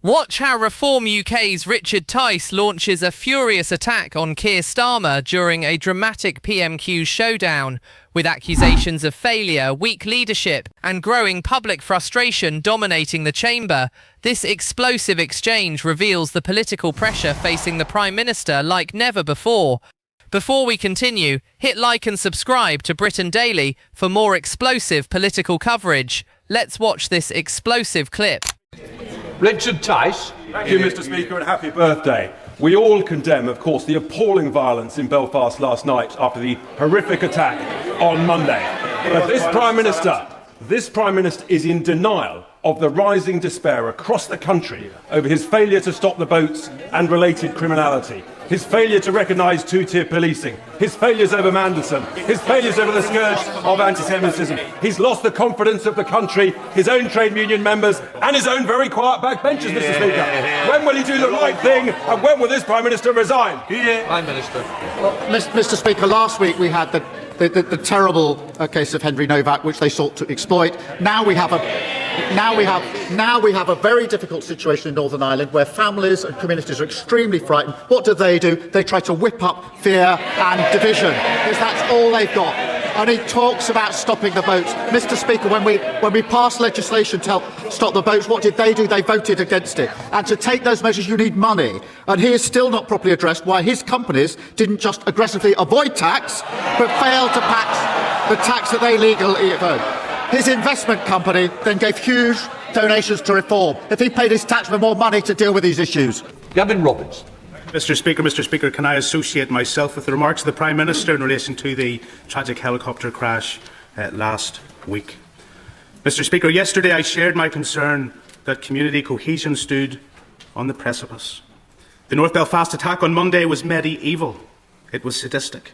Watch how Reform UK's Richard Tice launches a furious attack on Keir Starmer during a dramatic PMQ showdown, with accusations of failure, weak leadership and growing public frustration dominating the chamber. This explosive exchange reveals the political pressure facing the Prime Minister like never before. Before we continue, hit like and subscribe to Britain Daily for more explosive political coverage. Let's watch this explosive clip. Richard Tice. Thank you, Mr. Speaker, and happy birthday. We all condemn, of course, the appalling violence in Belfast last night after the horrific attack on Monday. But this Prime Minister is in denial of the rising despair across the country over his failure to stop the boats and related criminality, his failure to recognise two-tier policing, his failures over Mandelson, his failures over the scourge of anti-Semitism. He's lost the confidence of the country, his own trade union members and his own very quiet backbenchers, Mr. Speaker. When will he do the right thing and when will this Prime Minister resign? Prime Minister. Well, Mr. Speaker, last week we had the terrible case of Henry Novak, which they sought to exploit. Now we have a very difficult situation in Northern Ireland where families and communities are extremely frightened. What do? They try to whip up fear and division, because that's all they've got. And he talks about stopping the boats. Mr. Speaker, when we passed legislation to help stop the boats, what did? They voted against it. And to take those measures, you need money. And he is still not properly addressed why his companies didn't just aggressively avoid tax, but failed to tax the tax that they legally earn. His investment company then gave huge donations to Reform. If he paid his tax with more money to deal with these issues. Gavin Roberts. Mr. Speaker, can I associate myself with the remarks of the Prime Minister in relation to the tragic helicopter crash last week? Mr. Speaker, yesterday I shared my concern that community cohesion stood on the precipice. The North Belfast attack on Monday was medieval, it was sadistic,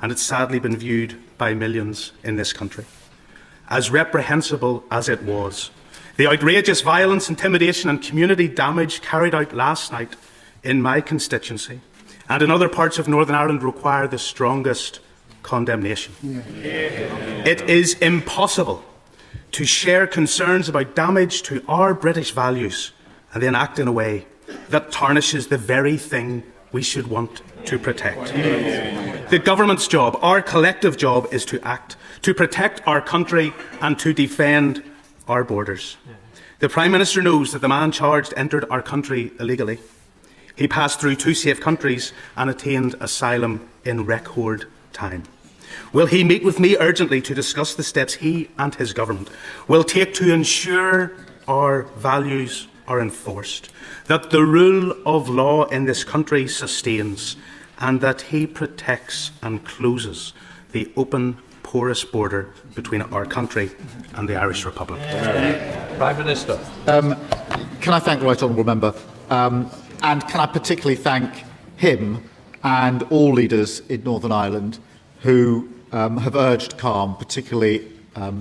and it's sadly been viewed by millions in this country. As reprehensible as it was, the outrageous violence, intimidation and community damage carried out last night in my constituency and in other parts of Northern Ireland require the strongest condemnation. It is impossible to share concerns about damage to our British values and then act in a way that tarnishes the very thing we should want to protect. The government's job, our collective job, is to act, to protect our country and to defend our borders. The Prime Minister knows that the man charged entered our country illegally. He passed through 2 safe countries and attained asylum in record time. Will he meet with me urgently to discuss the steps he and his government will take to ensure our values are enforced, that the rule of law in this country sustains, and that he protects and closes the open, porous border between our country and the Irish Republic? Prime Minister. Can I thank the Right Honourable Member? And can I particularly thank him and all leaders in Northern Ireland who have urged calm, particularly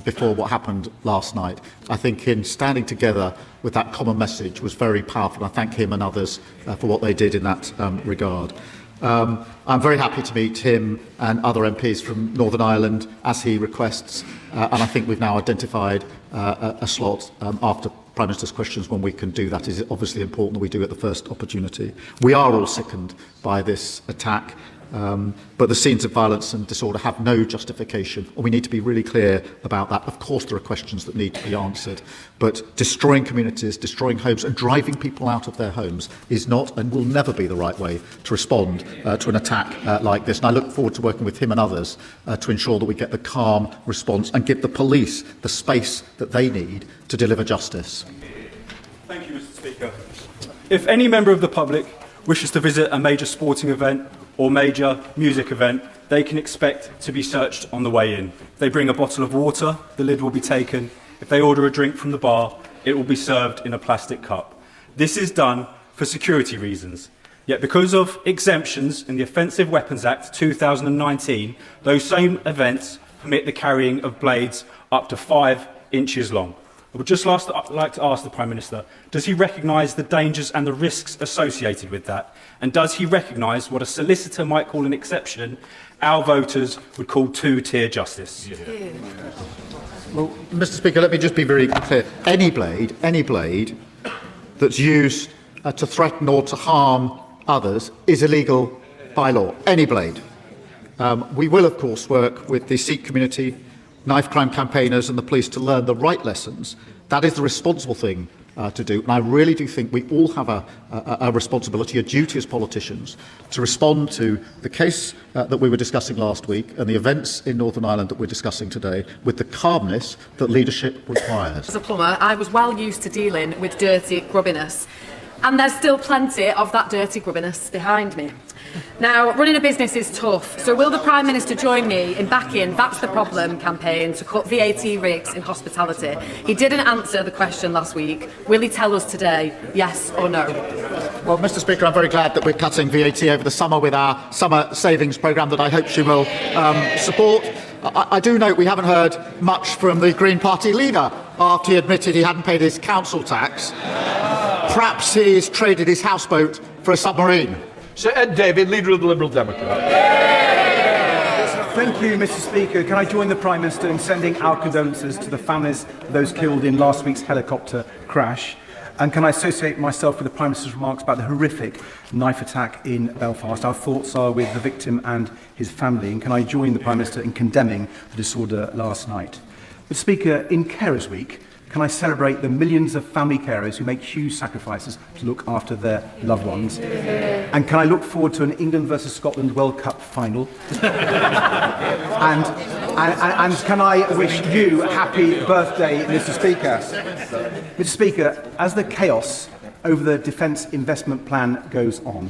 before what happened last night. I think in standing together with that common message was very powerful. I thank him and others for what they did in that regard. I'm very happy to meet him and other MPs from Northern Ireland as he requests, and I think we've now identified a slot after Prime Minister's questions when we can do that. It is obviously important that we do it at the first opportunity. We are all sickened by this attack, but the scenes of violence and disorder have no justification, and we need to be really clear about that. Of course there are questions that need to be answered, but destroying communities, destroying homes and driving people out of their homes is not and will never be the right way to respond to an attack like this. And I look forward to working with him and others to ensure that we get the calm response and give the police the space that they need to deliver justice. Thank you, Mr. Speaker. If any member of the public wishes to visit a major sporting event or major music event, they can expect to be searched on the way in. If they bring a bottle of water, the lid will be taken. If they order a drink from the bar, it will be served in a plastic cup. This is done for security reasons. Yet because of exemptions in the Offensive Weapons Act 2019, those same events permit the carrying of blades up to 5 inches long. I would just like to ask the Prime Minister, does he recognise the dangers and the risks associated with that? And does he recognise what a solicitor might call an exception, our voters would call two-tier justice? Well, Mr. Speaker, let me just be very clear. Any blade that's used to threaten or to harm others is illegal by law, any blade. We will, of course, work with the Sikh community, knife crime campaigners and the police to learn the right lessons. That is the responsible thing to do. And I really do think we all have a responsibility, a duty as politicians, to respond to the case that we were discussing last week and the events in Northern Ireland that we're discussing today with the calmness that leadership requires. As a plumber, I was well used to dealing with dirty grubbiness. And there's still plenty of that dirty grubbiness behind me. Now, running a business is tough, so will the Prime Minister join me in backing That's the Problem campaign to cut VAT rigs in hospitality? He didn't answer the question last week. Will he tell us today, yes or no? Well, Mr Speaker, I'm very glad that we're cutting VAT over the summer with our summer savings programme that I hope she will support. I do note we haven't heard much from the Green Party leader after he admitted he hadn't paid his council tax. Perhaps he's traded his houseboat for a submarine. Sir Ed Davey, Leader of the Liberal Democrats. Thank you, Mr Speaker. Can I join the Prime Minister in sending our condolences to the families of those killed in last week's helicopter crash? And can I associate myself with the Prime Minister's remarks about the horrific knife attack in Belfast? Our thoughts are with the victim and his family. And can I join the Prime Minister in condemning the disorder last night? Mr Speaker, in Carers Week, can I celebrate the millions of family carers who make huge sacrifices to look after their loved ones? And can I look forward to an England versus Scotland World Cup final? and can I wish you a happy birthday, Mr Speaker? Mr Speaker, as the chaos over the Defence Investment Plan goes on,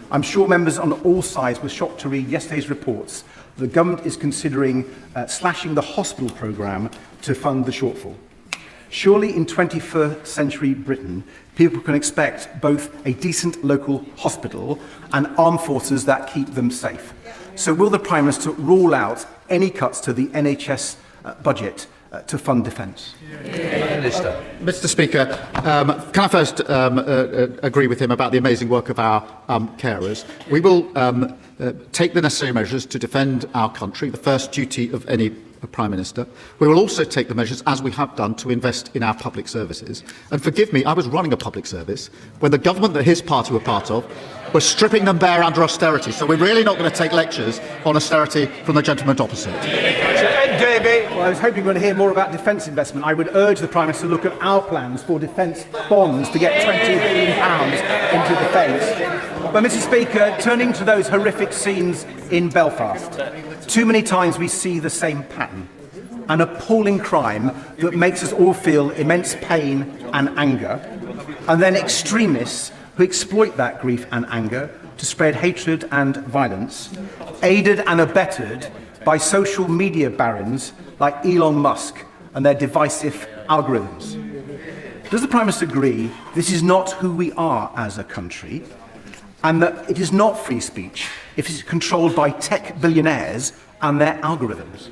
I'm sure members on all sides were shocked to read yesterday's reports that the government is considering slashing the hospital programme to fund the shortfall. Surely in 21st century Britain, people can expect both a decent local hospital and armed forces that keep them safe. So will the Prime Minister rule out any cuts to the NHS budget to fund defence? Minister. Mr Speaker, can I first agree with him about the amazing work of our carers? We will take the necessary measures to defend our country, the first duty of any Prime Minister. We will also take the measures, as we have done, to invest in our public services. And forgive me, I was running a public service when the government that his party were part of was stripping them bare under austerity. So we're really not going to take lectures on austerity from the gentleman opposite. Sir Ed Davey. Well, I was hoping we're going to hear more about defence investment. I would urge the Prime Minister to look at our plans for defence bonds to get £20 billion into defence. But, Mr Speaker, turning to those horrific scenes in Belfast, too many times we see the same pattern. An appalling crime that makes us all feel immense pain and anger, and then extremists who exploit that grief and anger to spread hatred and violence, aided and abetted by social media barons like Elon Musk and their divisive algorithms. Does the Prime Minister agree this is not who we are as a country, and that it is not free speech if it is controlled by tech billionaires and their algorithms?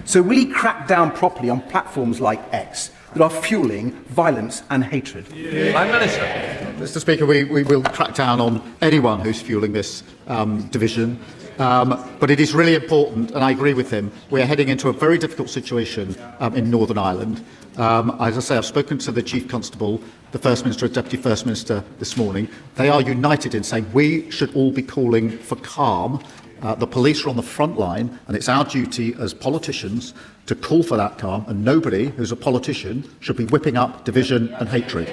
So will he crack down properly on platforms like X that are fueling violence and hatred? Prime Minister. Mr Speaker, we will crack down on anyone who's fueling this division. But it is really important, and I agree with him, we are heading into a very difficult situation in Northern Ireland. As I say, I've spoken to the Chief Constable, the First Minister and Deputy First Minister this morning. They are united in saying we should all be calling for calm. The police are on the front line, and it's our duty as politicians to call for that calm, and nobody who's a politician should be whipping up division and hatred.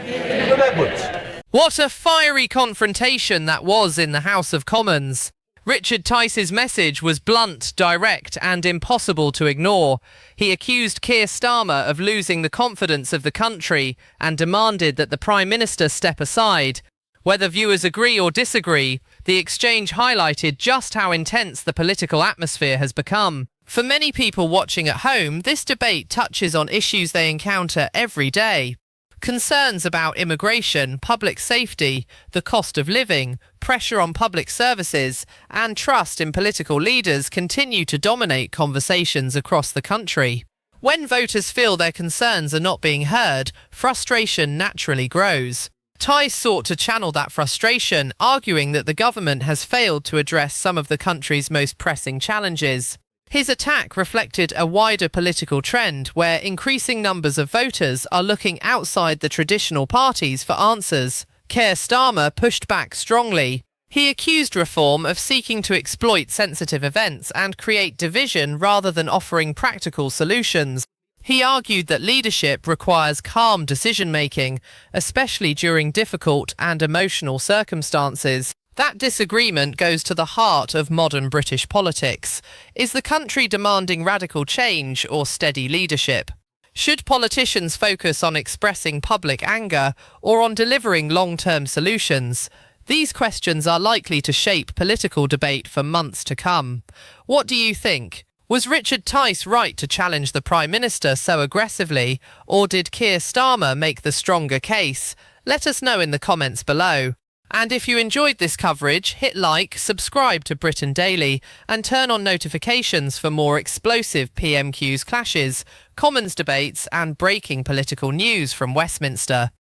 Lord Edwards. What a fiery confrontation that was in the House of Commons. Richard Tice's message was blunt, direct and impossible to ignore. He accused Keir Starmer of losing the confidence of the country and demanded that the Prime Minister step aside. Whether viewers agree or disagree, the exchange highlighted just how intense the political atmosphere has become. For many people watching at home, this debate touches on issues they encounter every day. Concerns about immigration, public safety, the cost of living, pressure on public services, and trust in political leaders continue to dominate conversations across the country. When voters feel their concerns are not being heard, frustration naturally grows. Tice sought to channel that frustration, arguing that the government has failed to address some of the country's most pressing challenges. His attack reflected a wider political trend where increasing numbers of voters are looking outside the traditional parties for answers. Keir Starmer pushed back strongly. He accused Reform of seeking to exploit sensitive events and create division rather than offering practical solutions. He argued that leadership requires calm decision-making, especially during difficult and emotional circumstances. That disagreement goes to the heart of modern British politics. Is the country demanding radical change or steady leadership? Should politicians focus on expressing public anger or on delivering long-term solutions? These questions are likely to shape political debate for months to come. What do you think? Was Richard Tice right to challenge the Prime Minister so aggressively, or did Keir Starmer make the stronger case? Let us know in the comments below. And if you enjoyed this coverage, hit like, subscribe to Britain Daily, and turn on notifications for more explosive PMQs clashes, Commons debates, and breaking political news from Westminster.